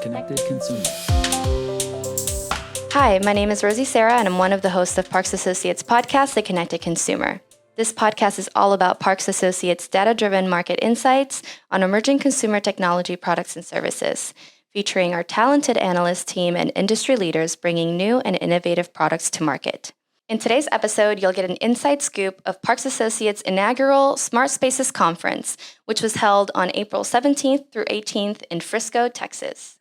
connected consumer. Hi, my name is Rosie Sarah, and I'm one of the hosts of Parks Associates podcast, The Connected Consumer. This podcast is all about Parks Associates' data-driven market insights on emerging consumer technology products and services, featuring our talented analyst team and industry leaders bringing new and innovative products to market. In today's episode, you'll get an inside scoop of Parks Associates' inaugural Smart Spaces Conference, which was held on April 17th through 18th in Frisco, Texas.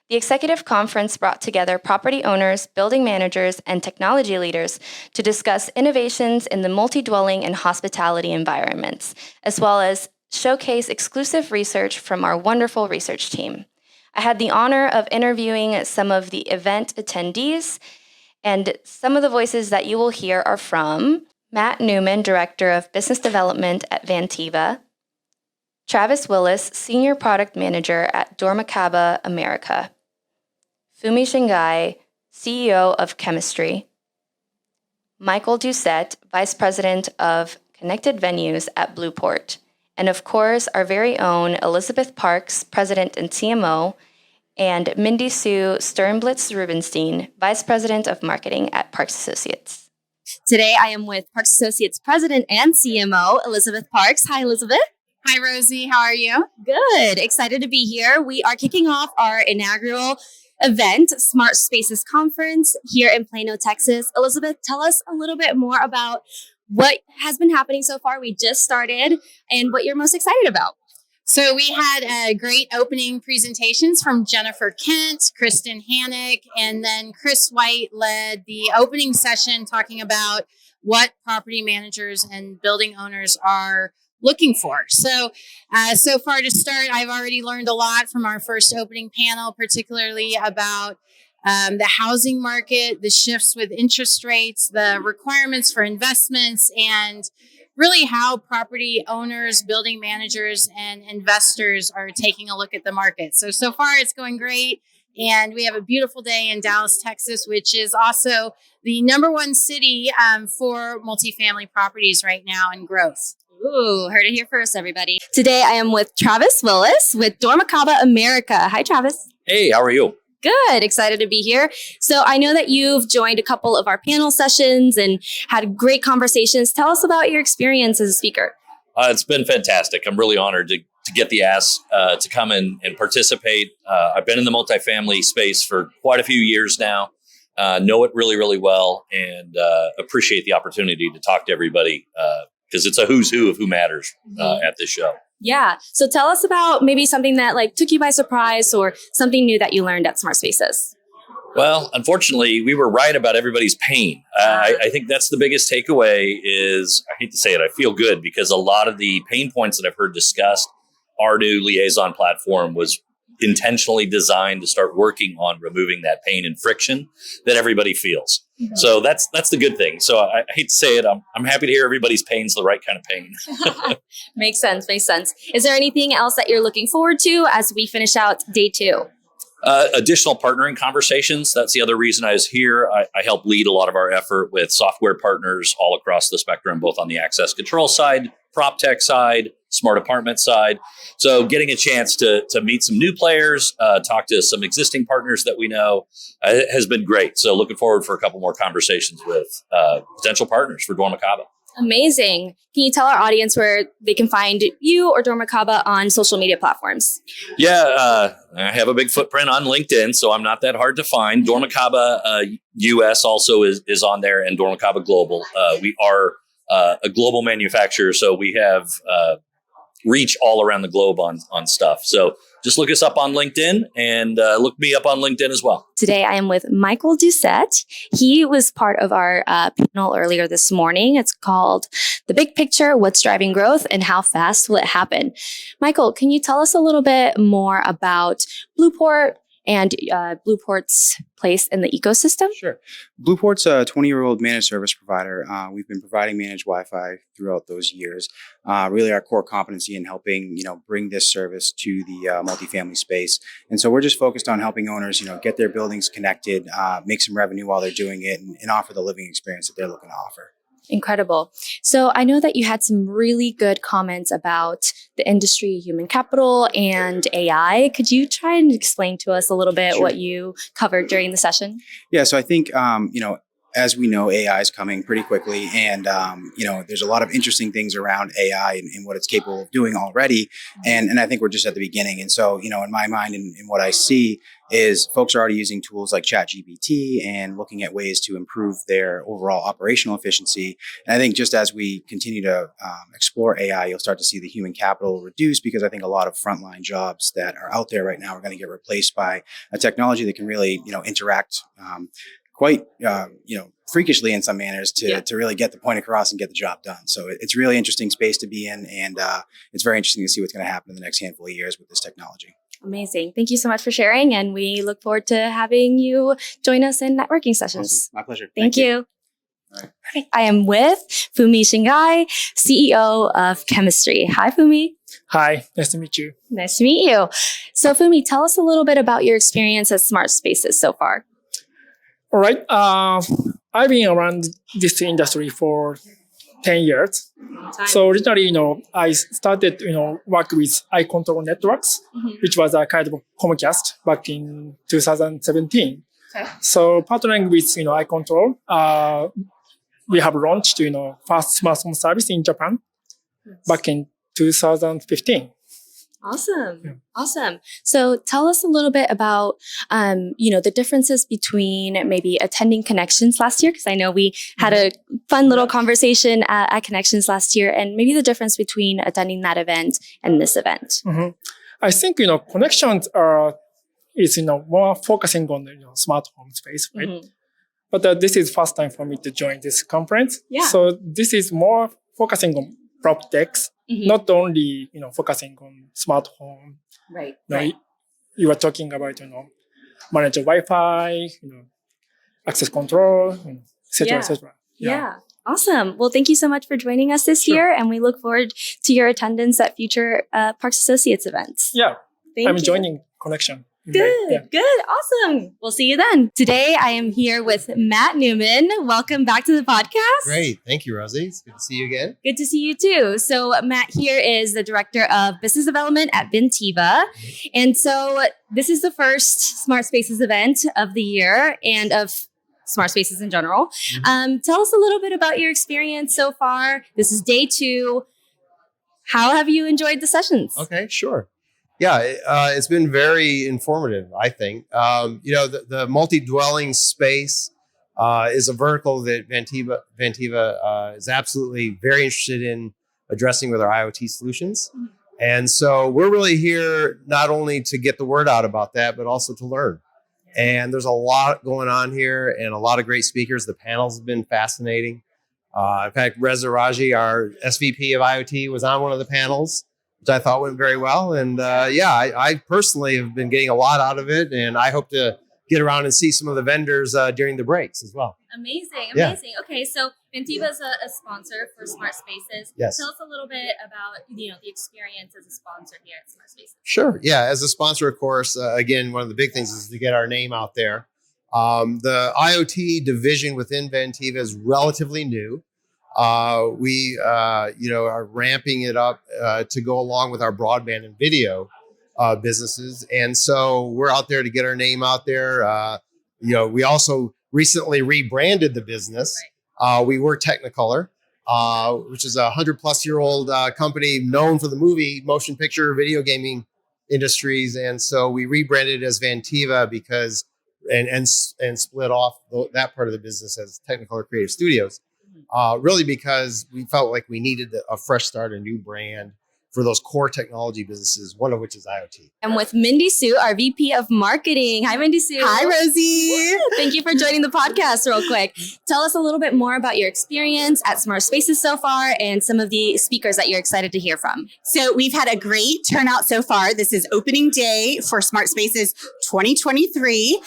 The executive conference brought together property owners, building managers, and technology leaders to discuss innovations in the multi-dwelling and hospitality environments, as well as showcase exclusive research from our wonderful research team. I had the honor of interviewing some of the event attendees, and some of the voices that you will hear are from Matt Newman, Director of Business Development at Vantiva, Travis Willis, Senior Product Manager at Dormakaba America, Fumi Shingai, CEO of X-HEMISTRY, Michael Ducette, Vice President of Connected Venues at Blueport, and of course, our very own Elizabeth Parks, President and CMO, and Mindi Sternblitz-Rubenstein, Vice President of Marketing at Parks Associates. Today, I am with Parks Associates President and CMO, Elizabeth Parks. Hi, Elizabeth. Hi, Rosie. How are you? Good. Excited to be here. We are kicking off our inaugural event, Smart Spaces Conference, here in Plano, Texas. Elizabeth, tell us a little bit more about what has been happening so far. We just started, and what you're most excited about. So we had great opening presentations from Jennifer Kent, Kristen Hannick, and then Chris White led the opening session talking about what property managers and building owners are looking for. So far to start, I've already learned a lot from our first opening panel, particularly about the housing market, the shifts with interest rates, the requirements for investments, and really how property owners, building managers, and investors are taking a look at the market. So far it's going great. And we have a beautiful day in Dallas, Texas, which is also the number one city for multifamily properties right now in growth. Ooh, heard it here first, everybody. Today I am with Travis Willis with Dormakaba America. Hi, Travis. Hey, how are you? Good. Excited to be here. So I know that you've joined a couple of our panel sessions and had great conversations. Tell us about your experience as a speaker. It's been fantastic. I'm really honored to get the ask to come and participate. I've been in the multifamily space for quite a few years now, know it really, really well, and appreciate the opportunity to talk to everybody because it's a who's who of who matters at this show. Yeah. So tell us about maybe something that took you by surprise or something new that you learned at Smart Spaces. Well, unfortunately, we were right about everybody's pain. I think that's the biggest takeaway is, I hate to say it, I feel good because a lot of the pain points that I've heard discussed, our new liaison platform was intentionally designed to start working on removing that pain and friction that everybody feels. Mm-hmm. So that's the good thing. So I hate to say it, I'm happy to hear everybody's pain's the right kind of pain. Makes sense. Is there anything else that you're looking forward to as we finish out day 2? Additional partnering conversations. That's the other reason I was here. I help lead a lot of our effort with software partners all across the spectrum, both on the access control side, prop tech side, smart apartment side. So getting a chance to meet some new players, talk to some existing partners that we know has been great. So looking forward for a couple more conversations with potential partners for Dormakaba. Amazing. Can you tell our audience where they can find you or Dormakaba on social media platforms? Yeah, I have a big footprint on LinkedIn, so I'm not that hard to find. Dormakaba US also is on there, and Dormakaba Global. We are a global manufacturer, so we have reach all around the globe on stuff. So just look us up on LinkedIn and look me up on LinkedIn as well. Today, I am with Michael Ducette. He was part of our panel earlier this morning. It's called The Big Picture, What's Driving Growth and How Fast Will It Happen? Michael, can you tell us a little bit more about Blueport and Blueport's place in the ecosystem? Sure. Blueport's a 20-year-old managed service provider. We've been providing managed Wi-Fi throughout those years. Really our core competency in helping, bring this service to the multifamily space. And so we're just focused on helping owners, get their buildings connected, make some revenue while they're doing it, and offer the living experience that they're looking to offer. Incredible. So I know that you had some really good comments about the industry, human capital, and AI. Could you try and explain to us a little bit what you covered during the session? Yeah, so I think, as we know, AI is coming pretty quickly, and there's a lot of interesting things around AI and what it's capable of doing already, and I think we're just at the beginning. And so, in my mind and what I see is folks are already using tools like ChatGPT and looking at ways to improve their overall operational efficiency. And I think just as we continue to explore AI, you'll start to see the human capital reduce, because I think a lot of frontline jobs that are out there right now are going to get replaced by a technology that can really, interact quite, freakishly in some manners to really get the point across and get the job done. So it's really interesting space to be in. And it's very interesting to see what's going to happen in the next handful of years with this technology. Amazing. Thank you so much for sharing. And we look forward to having you join us in networking sessions. Awesome. My pleasure. Thank you. All right. Perfect. I am with Fumi Shingai, CEO of X-HEMISTRY. Hi, Fumi. Hi, nice to meet you. Nice to meet you. So Fumi, tell us a little bit about your experience at Smart Spaces so far. All right. I've been around this industry for 10 years. So originally, I started, work with iControl Networks, which was a kind of Comcast back in 2017. Okay. So partnering with, iControl, we have launched, first smartphone service in Japan back in 2015. Awesome. Yeah. Awesome. So tell us a little bit about, the differences between maybe attending Connections last year, because I know we had a fun little conversation at Connections last year, and maybe the difference between attending that event and this event. Mm-hmm. I think, Connections is, more focusing on the smart home space, right? Mm-hmm. But this is first time for me to join this conference. Yeah. So this is more focusing on prop techs, not only, focusing on smart home. Right. You were talking about, manage Wi-Fi, access control, et cetera, et cetera. Yeah. Awesome. Well, thank you so much for joining us this year, and we look forward to your attendance at future Parks Associates events. Yeah. Thank I'm you. joining Connection. Good. Awesome. We'll see you then. Today, I am here with Matt Newman. Welcome back to the podcast. Great. Thank you, Rosie. It's good to see you again. Good to see you too. So Matt here is the Director of Business Development at Vantiva. And so this is the first Smart Spaces event of the year and of Smart Spaces in general. Tell us a little bit about your experience so far. This is day 2. How have you enjoyed the sessions? Okay, sure. Yeah, it's been very informative, I think. The multi-dwelling space is a vertical that Vantiva is absolutely very interested in addressing with our IoT solutions. And so we're really here not only to get the word out about that, but also to learn. And there's a lot going on here and a lot of great speakers. The panels have been fascinating. In fact, Reza Raji, our SVP of IoT, was on one of the panels, which I thought went very well. And I personally have been getting a lot out of it. And I hope to get around and see some of the vendors during the breaks as well. Amazing. Yeah. Okay, so Vantiva is a sponsor for Smart Spaces. Yes. Tell us a little bit about the experience as a sponsor here at Smart Spaces. Sure. Yeah. As a sponsor, of course, again, one of the big things is to get our name out there. The IoT division within Vantiva is relatively new. We are ramping it up to go along with our broadband and video businesses. And so we're out there to get our name out there. We also recently rebranded the business. We were Technicolor, which is a 100-plus-year-old company known for the movie, motion picture, video gaming industries. And so we rebranded as Vantiva because and split off that part of the business as Technicolor Creative Studios. Really because we felt like we needed a fresh start, a new brand for those core technology businesses, one of which is IoT. And with Mindi Sue, our VP of Marketing. Hi, Mindi Sue. Hi, Rosie. Thank you for joining the podcast real quick. Tell us a little bit more about your experience at Smart Spaces so far and some of the speakers that you're excited to hear from. So we've had a great turnout so far. This is opening day for Smart Spaces 2023.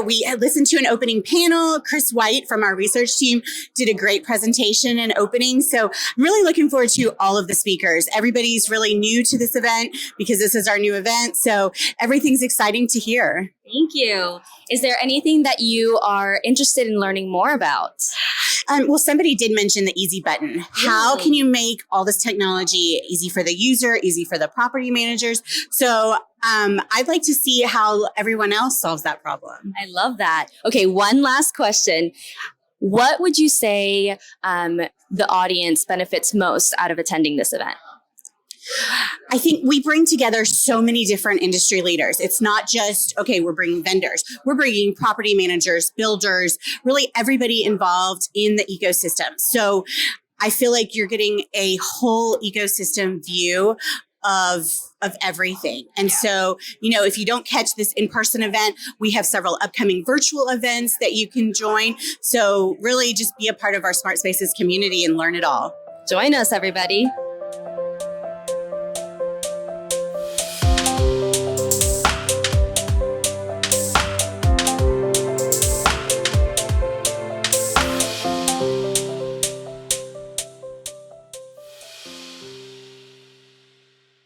We listened to an opening panel. Chris White from our research team did a great presentation and opening. So I'm really looking forward to all of the speakers. Everybody's really new to this event because this is our new event. So everything's exciting to hear. Thank you. Is there anything that you are interested in learning more about? Well, somebody did mention the easy button. How can you make all this technology easy for the user, easy for the property managers? So I'd like to see how everyone else solves that problem. I love that. Okay, one last question. What would you say the audience benefits most out of attending this event? I think we bring together so many different industry leaders. It's not just, okay, we're bringing vendors. We're bringing property managers, builders, really everybody involved in the ecosystem. So I feel like you're getting a whole ecosystem view of everything. And so, if you don't catch this in-person event, we have several upcoming virtual events that you can join. So really just be a part of our Smart Spaces community and learn it all. Join us, everybody.